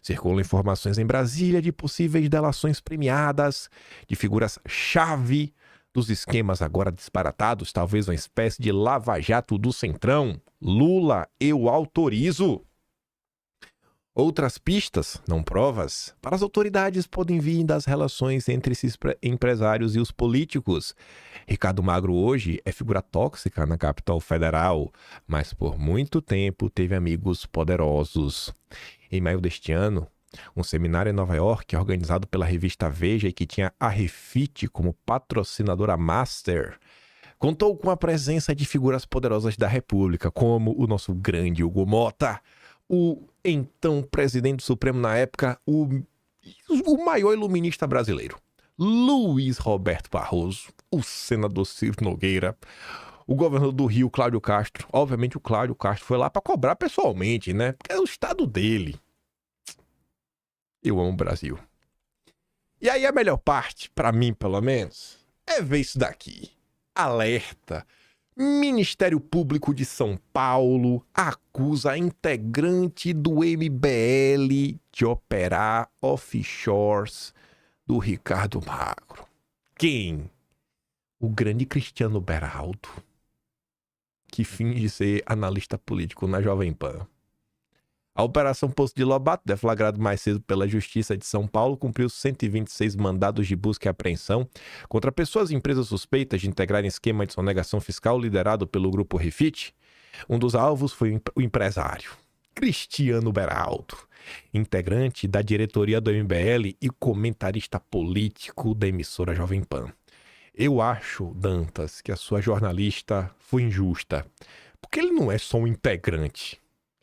Circulam informações em Brasília de possíveis delações premiadas de figuras-chave dos esquemas agora disparatados, talvez uma espécie de lava-jato do Centrão. Lula, eu autorizo. Outras pistas, não provas, para as autoridades podem vir das relações entre esses empresários e os políticos. Ricardo Magro hoje é figura tóxica na capital federal, mas por muito tempo teve amigos poderosos. Em maio deste ano, um seminário em Nova York, organizado pela revista Veja e que tinha a Refit como patrocinadora master, contou com a presença de figuras poderosas da República, como o nosso grande Hugo Motta, o então presidente supremo na época, o maior iluminista brasileiro, Luiz Roberto Barroso, o senador Ciro Nogueira, o governador do Rio, Cláudio Castro. Obviamente o Cláudio Castro foi lá para cobrar pessoalmente, né? Porque é o estado dele. Eu amo o Brasil. E aí a melhor parte, para mim pelo menos, é ver isso daqui. Alerta. Ministério Público de São Paulo acusa integrante do MBL de operar offshores do Ricardo Magro. Quem? O grande Cristiano Beraldo, que finge ser analista político na Jovem Pan. A Operação Poço de Lobato, deflagrado mais cedo pela Justiça de São Paulo, cumpriu 126 mandados de busca e apreensão contra pessoas e empresas suspeitas de integrarem esquema de sonegação fiscal liderado pelo Grupo Refit. Um dos alvos foi o empresário Cristiano Beraldo, integrante da diretoria do MBL e comentarista político da emissora Jovem Pan. Eu acho, Dantas, que a sua jornalista foi injusta, porque ele não é só um integrante.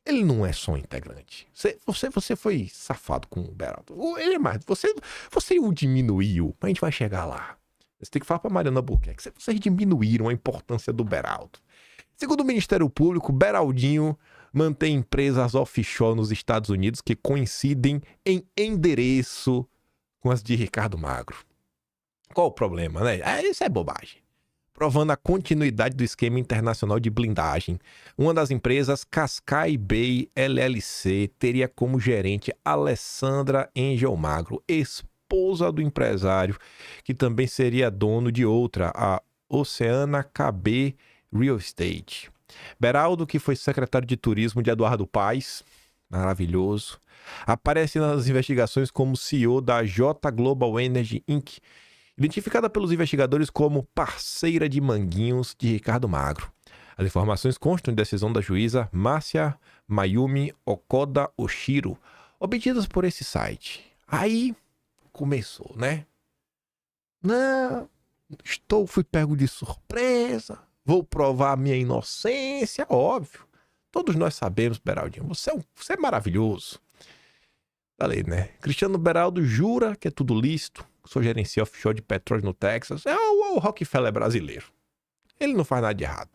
Ele não é só um integrante. Você foi safado com o Beraldo. Ele é mais. Você o diminuiu. Mas a gente vai chegar lá. Você tem que falar pra Mariana Albuquerque. Vocês diminuíram a importância do Beraldo. Segundo o Ministério Público, Beraldinho mantém empresas offshore nos Estados Unidos que coincidem em endereço com as de Ricardo Magro. Qual o problema, né? Isso é bobagem. Provando a continuidade do esquema internacional de blindagem. Uma das empresas, Cascai Bay LLC, teria como gerente Alessandra Angel Magro, esposa do empresário, que também seria dono de outra, a Oceana KB Real Estate. Beraldo, que foi secretário de turismo de Eduardo Paes, maravilhoso, aparece nas investigações como CEO da J Global Energy Inc., identificada pelos investigadores como parceira de Manguinhos de Ricardo Magro. As informações constam em decisão da juíza Márcia Mayumi Okoda Oshiro, obtidas por esse site. Aí começou, né? Não, fui pego de surpresa, vou provar a minha inocência, óbvio. Todos nós sabemos, Beraldinho, você é maravilhoso. Falei, né? Cristiano Beraldo jura que é tudo lícito. Sou gerencia offshore de petróleo no Texas. É o Rockefeller brasileiro. Ele não faz nada de errado.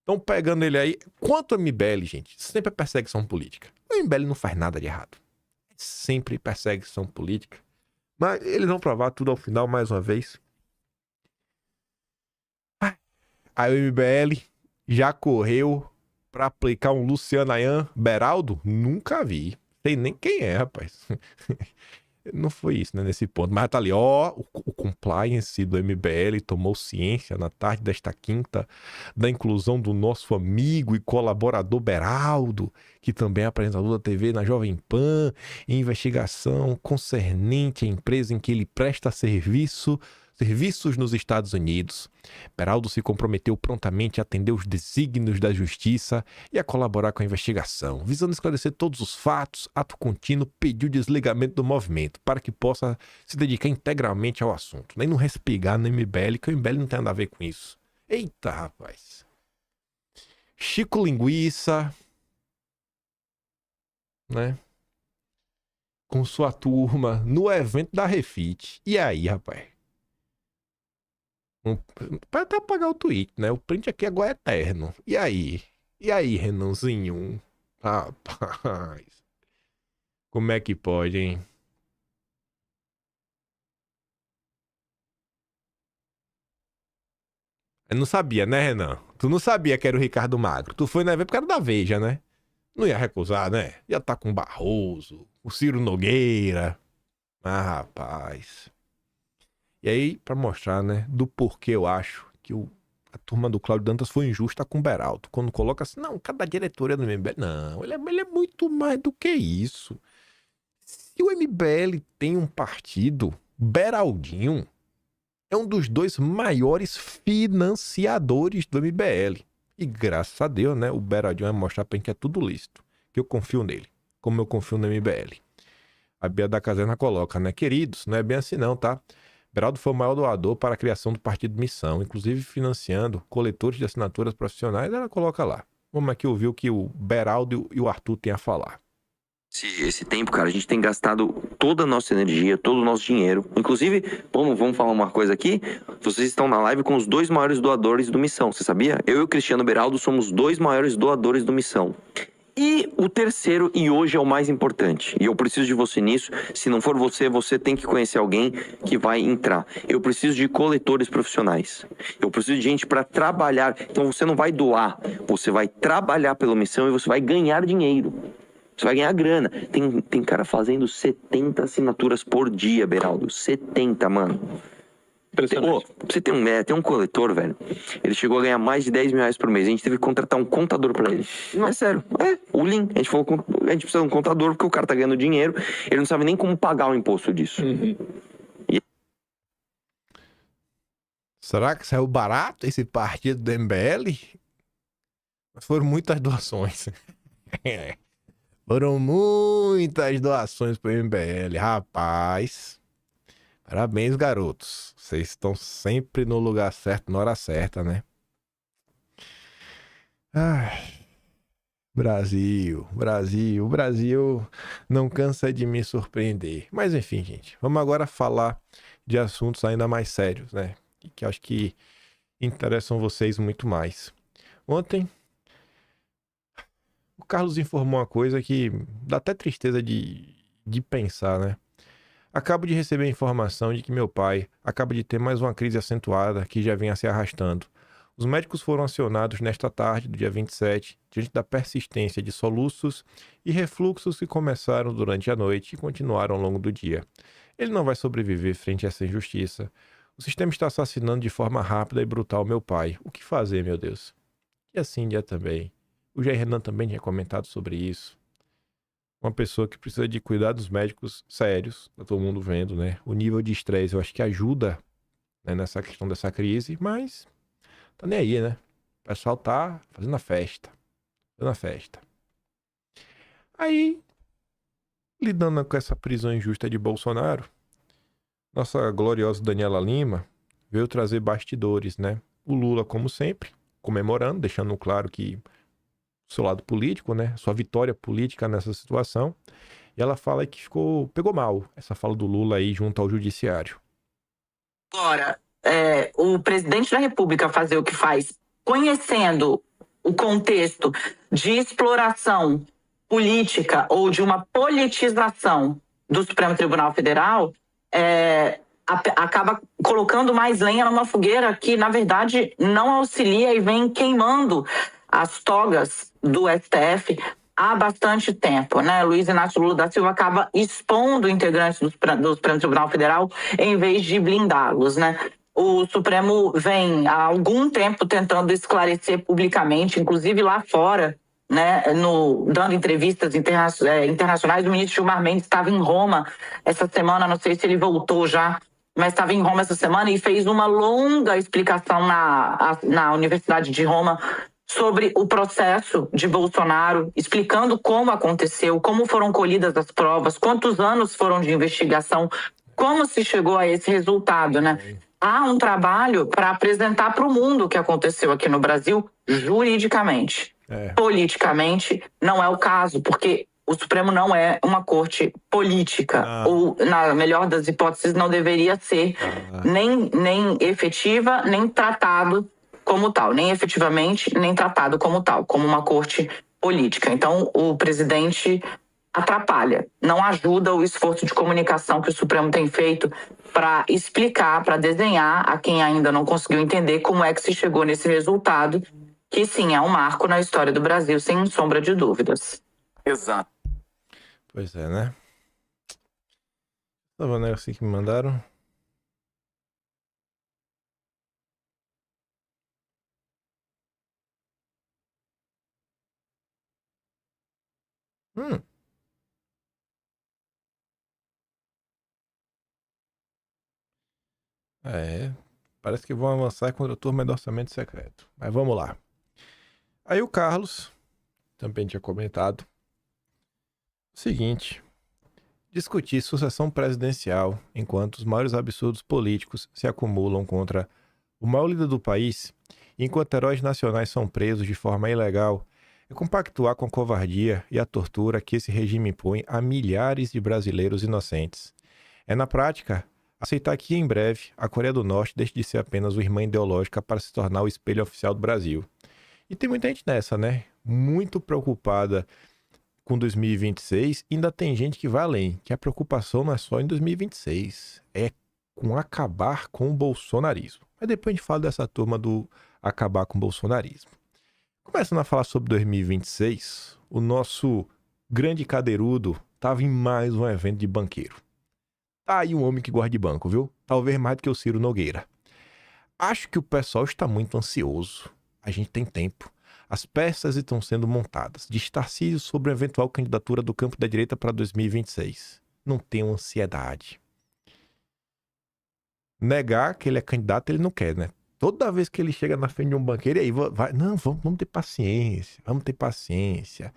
Estão pegando ele aí. Quanto ao MBL, gente, sempre é perseguição política. O MBL não faz nada de errado. É sempre perseguição política. Mas eles vão provar tudo ao final, mais uma vez. Aí o MBL já correu pra aplicar um Luciano Ayan Beraldo? Nunca vi. Sei nem quem é, rapaz. Não foi isso, né, nesse ponto. Mas tá ali, ó, o compliance do MBL tomou ciência na tarde desta quinta da inclusão do nosso amigo e colaborador Beraldo, que também é apresentador da TV na Jovem Pan, em investigação concernente à empresa em que ele presta serviços nos Estados Unidos. Beraldo se comprometeu prontamente a atender os desígnios da justiça e a colaborar com a investigação. Visando esclarecer todos os fatos, ato contínuo pediu desligamento do movimento para que possa se dedicar integralmente ao assunto. Nem não respigar no MBL, que o MBL não tem nada a ver com isso. Eita, rapaz. Chico Linguiça, né? Com sua turma no evento da Refit. E aí, rapaz? Para até apagar o tweet, né? O print aqui agora é eterno. E aí? E aí, Renanzinho? Rapaz. Como é que pode, hein? Eu não sabia, né, Renan? Tu não sabia que era o Ricardo Magro. Tu foi na evento porque era da Veja, né? Não ia recusar, né? Ia estar com o Barroso, o Ciro Nogueira. Ah, rapaz. E aí, pra mostrar, né, do porquê eu acho que a turma do Cláudio Dantas foi injusta com o Beraldo. Quando coloca assim, não, cada diretoria do MBL. Não, ele é muito mais do que isso. Se o MBL tem um partido, Beraldinho é um dos 2 maiores financiadores do MBL. E graças a Deus, né, o Beraldinho vai mostrar pra gente que é tudo lícito. Que eu confio nele, como eu confio no MBL. A Bia da Caserna coloca, né, queridos, não é bem assim não, tá? Beraldo foi o maior doador para a criação do Partido Missão, inclusive financiando coletores de assinaturas profissionais. Ela coloca lá. Vamos aqui ouvir o que o Beraldo e o Arthur têm a falar. Esse tempo, cara, a gente tem gastado toda a nossa energia, todo o nosso dinheiro. Inclusive, vamos falar uma coisa aqui. Vocês estão na live com os 2 maiores doadores do Missão, você sabia? Eu e o Cristiano Beraldo somos os 2 maiores doadores do Missão. E o terceiro, e hoje é o mais importante, e eu preciso de você nisso. Se não for você, você tem que conhecer alguém que vai entrar. Eu preciso de coletores profissionais. Eu preciso de gente para trabalhar. Então você não vai doar, você vai trabalhar pela Missão e você vai ganhar dinheiro. Você vai ganhar grana. Tem cara fazendo 70 assinaturas por dia, Beraldo. 70, mano. Você tem um coletor, velho. Ele chegou a ganhar mais de 10 mil reais por mês. A gente teve que contratar um contador pra ele. Não é sério. O Lin. A gente falou que a gente precisa de um contador porque o cara tá ganhando dinheiro. Ele não sabe nem como pagar o imposto disso. Será que saiu barato esse partido do MBL? Mas foram muitas doações. Foram muitas doações pro MBL, rapaz. Parabéns, garotos. Vocês estão sempre no lugar certo, na hora certa, né? Ai, Brasil não cansa de me surpreender. Mas enfim, gente, vamos agora falar de assuntos ainda mais sérios, né? Que acho que interessam vocês muito mais. Ontem, o Carlos informou uma coisa que dá até tristeza de pensar, né? Acabo de receber a informação de que meu pai acaba de ter mais uma crise acentuada que já vinha se arrastando. Os médicos foram acionados nesta tarde do dia 27, diante da persistência de soluços e refluxos que começaram durante a noite e continuaram ao longo do dia. Ele não vai sobreviver frente a essa injustiça. O sistema está assassinando de forma rápida e brutal meu pai. O que fazer, meu Deus? E assim dia também. O Jair Renan também tinha comentado sobre isso. Uma pessoa que precisa de cuidados médicos sérios, tá todo mundo vendo, né? O nível de estresse eu acho que ajuda, né, nessa questão dessa crise, mas tá nem aí, né? O pessoal tá fazendo a festa. Aí, lidando com essa prisão injusta de Bolsonaro, nossa gloriosa Daniela Lima veio trazer bastidores, né? O Lula, como sempre, comemorando, deixando claro que seu lado político, né? Sua vitória política nessa situação. E ela fala que pegou mal essa fala do Lula aí junto ao judiciário. Agora, o presidente da República fazer o que faz, conhecendo o contexto de exploração política ou de uma politização do Supremo Tribunal Federal, acaba colocando mais lenha numa fogueira que, na verdade, não auxilia e vem queimando as togas do STF há bastante tempo, né? Luiz Inácio Lula da Silva acaba expondo integrantes do Supremo Tribunal Federal em vez de blindá-los, né? O Supremo vem há algum tempo tentando esclarecer publicamente, inclusive lá fora, né, dando entrevistas internacionais. O ministro Gilmar Mendes estava em Roma essa semana, não sei se ele voltou já, mas estava em Roma essa semana e fez uma longa explicação na Universidade de Roma sobre o processo de Bolsonaro, explicando como aconteceu, como foram colhidas as provas, quantos anos foram de investigação, como se chegou a esse resultado, né? Há um trabalho para apresentar para o mundo o que aconteceu aqui no Brasil juridicamente. Politicamente, não é o caso, porque o Supremo não é uma corte política, ou, na melhor das hipóteses, não deveria ser nem efetiva, nem tratado como tal, nem efetivamente, nem tratado como tal, como uma corte política. Então, o presidente atrapalha, não ajuda o esforço de comunicação que o Supremo tem feito para explicar, para desenhar a quem ainda não conseguiu entender como é que se chegou nesse resultado que sim, é um marco na história do Brasil, sem sombra de dúvidas. Exato. Pois é, né? Tá vendo assim que me mandaram? Hum. É, parece que vão avançar contra a turma do orçamento secreto. Mas vamos lá. Aí o Carlos também tinha comentado o seguinte: discutir sucessão presidencial enquanto os maiores absurdos políticos se acumulam contra o maior líder do país, enquanto heróis nacionais são presos de forma ilegal, é compactuar com a covardia e a tortura que esse regime impõe a milhares de brasileiros inocentes. É, na prática, aceitar que, em breve, a Coreia do Norte deixe de ser apenas uma irmã ideológica para se tornar o espelho oficial do Brasil. E tem muita gente nessa, né? Muito preocupada com 2026. Ainda tem gente que vai além, que a preocupação não é só em 2026, é com acabar com o bolsonarismo. Mas depois a gente fala dessa turma do acabar com o bolsonarismo. Começando a falar sobre 2026, o nosso grande cadeirudo estava em mais um evento de banqueiro. Tá aí um homem que gosta de banco, viu? Talvez mais do que o Ciro Nogueira. Acho que o pessoal está muito ansioso. A gente tem tempo. As peças estão sendo montadas. Diz Tarcísio sobre a eventual candidatura do campo da direita para 2026. Não tenham ansiedade. Negar que ele é candidato, ele não quer, né? Toda vez que ele chega na frente de um banqueiro, e aí vai, não, vamos ter paciência, vamos ter paciência.